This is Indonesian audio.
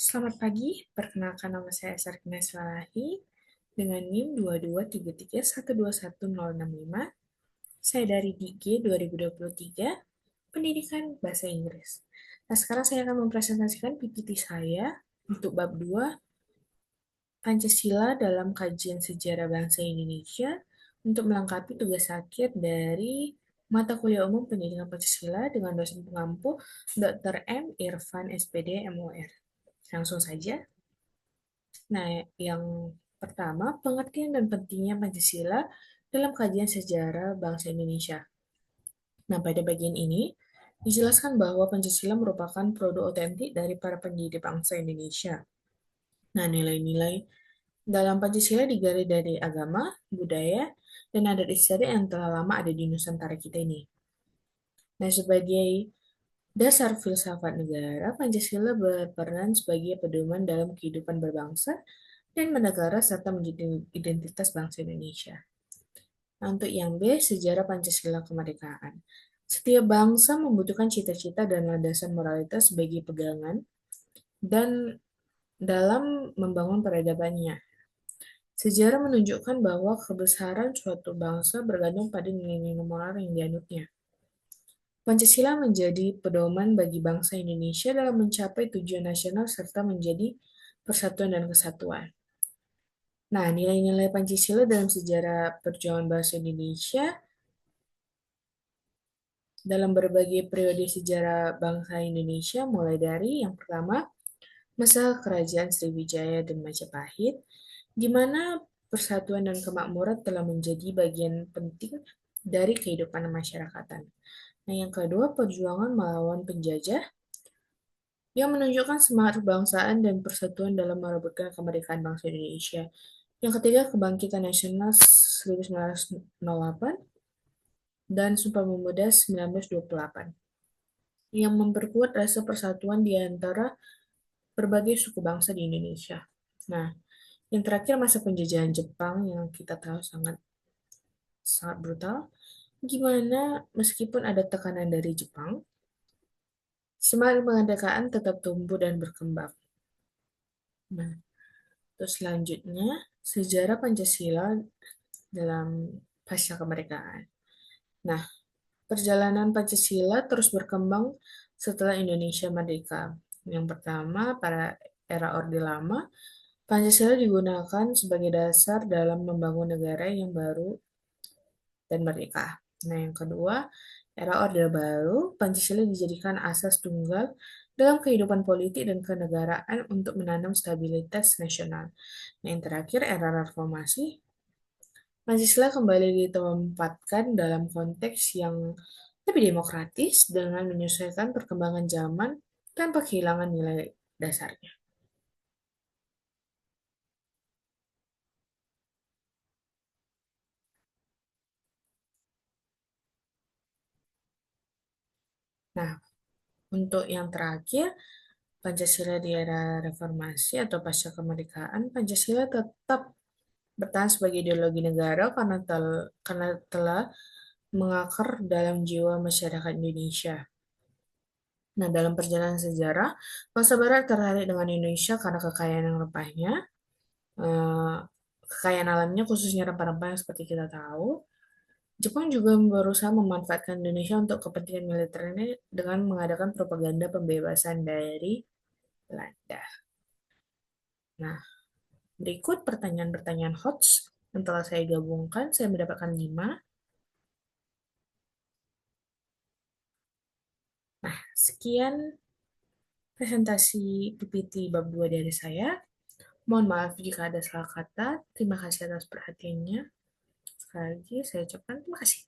Selamat pagi, perkenalkan nama saya Sarkina Salahi dengan NIM 2233121065. Saya dari DG 2023, Pendidikan Bahasa Inggris. Nah, sekarang saya akan mempresentasikan PPT saya untuk bab 2, Pancasila dalam Kajian Sejarah Bangsa Indonesia untuk melengkapi tugas akhir dari mata kuliah umum pendidikan Pancasila dengan dosen pengampu Dr. M. Irfan SPD MOR. Langsung saja. Nah, yang pertama, pengertian dan pentingnya Pancasila dalam kajian sejarah bangsa Indonesia. Nah, pada bagian ini, dijelaskan bahwa Pancasila merupakan produk otentik dari para pendidik bangsa Indonesia. Nah, nilai-nilai dalam Pancasila digali dari agama, budaya, dan adat istiadat yang telah lama ada di Nusantara kita ini. Nah, sebagai dasar filsafat negara, Pancasila berperan sebagai pedoman dalam kehidupan berbangsa dan bernegara serta menjadi identitas bangsa Indonesia. Nah, untuk yang B, sejarah Pancasila kemerdekaan. Setiap bangsa membutuhkan cita-cita dan landasan moralitas sebagai pegangan dan dalam membangun peradabannya. Sejarah menunjukkan bahwa kebesaran suatu bangsa bergantung pada nilai-nilai moral yang dianutnya. Pancasila menjadi pedoman bagi bangsa Indonesia dalam mencapai tujuan nasional serta menjadi persatuan dan kesatuan. Nah, nilai-nilai Pancasila dalam sejarah perjuangan bangsa Indonesia dalam berbagai periode sejarah bangsa Indonesia, mulai dari yang pertama, masa kerajaan Sriwijaya dan Majapahit, di mana persatuan dan kemakmuran telah menjadi bagian penting dari kehidupan masyarakatan. Nah, yang kedua, perjuangan melawan penjajah yang menunjukkan semangat kebangsaan dan persatuan dalam merebutkan kemerdekaan bangsa Indonesia. Yang ketiga, kebangkitan nasional 1908 dan Sumpah Pemuda 1928 yang memperkuat rasa persatuan di antara berbagai suku bangsa di Indonesia. Nah, yang terakhir masa penjajahan Jepang yang kita tahu sangat sangat brutal, gimana meskipun ada tekanan dari Jepang, semangat kemerdekaan tetap tumbuh dan berkembang. Nah, terus selanjutnya sejarah Pancasila dalam pasca kemerdekaan. Nah, perjalanan Pancasila terus berkembang setelah Indonesia merdeka. Yang pertama, pada era Orde Lama, Pancasila digunakan sebagai dasar dalam membangun negara yang baru dan merdeka. Nah, yang kedua, era Orde Baru, Pancasila dijadikan asas tunggal dalam kehidupan politik dan kenegaraan untuk menanam stabilitas nasional. Nah, yang terakhir, era reformasi, Pancasila kembali ditempatkan dalam konteks yang lebih demokratis dengan menyesuaikan perkembangan zaman tanpa kehilangan nilai dasarnya. Nah, untuk yang terakhir, Pancasila di era reformasi atau pasca kemerdekaan, Pancasila tetap bertahan sebagai ideologi negara karena telah mengakar dalam jiwa masyarakat Indonesia. Nah, dalam perjalanan sejarah, bangsa Barat tertarik dengan Indonesia karena kekayaan yang rempahnya, eh, kekayaan alamnya khususnya rempah-rempah yang seperti kita tahu. Jepang juga berusaha memanfaatkan Indonesia untuk kepentingan militernya dengan mengadakan propaganda pembebasan dari Belanda. Nah, berikut pertanyaan-pertanyaan HOTS yang telah saya gabungkan. Saya mendapatkan 5. Nah, sekian presentasi PPT bab 2 dari saya. Mohon maaf jika ada salah kata. Terima kasih atas perhatiannya. Sekali lagi saya ucapkan terima kasih.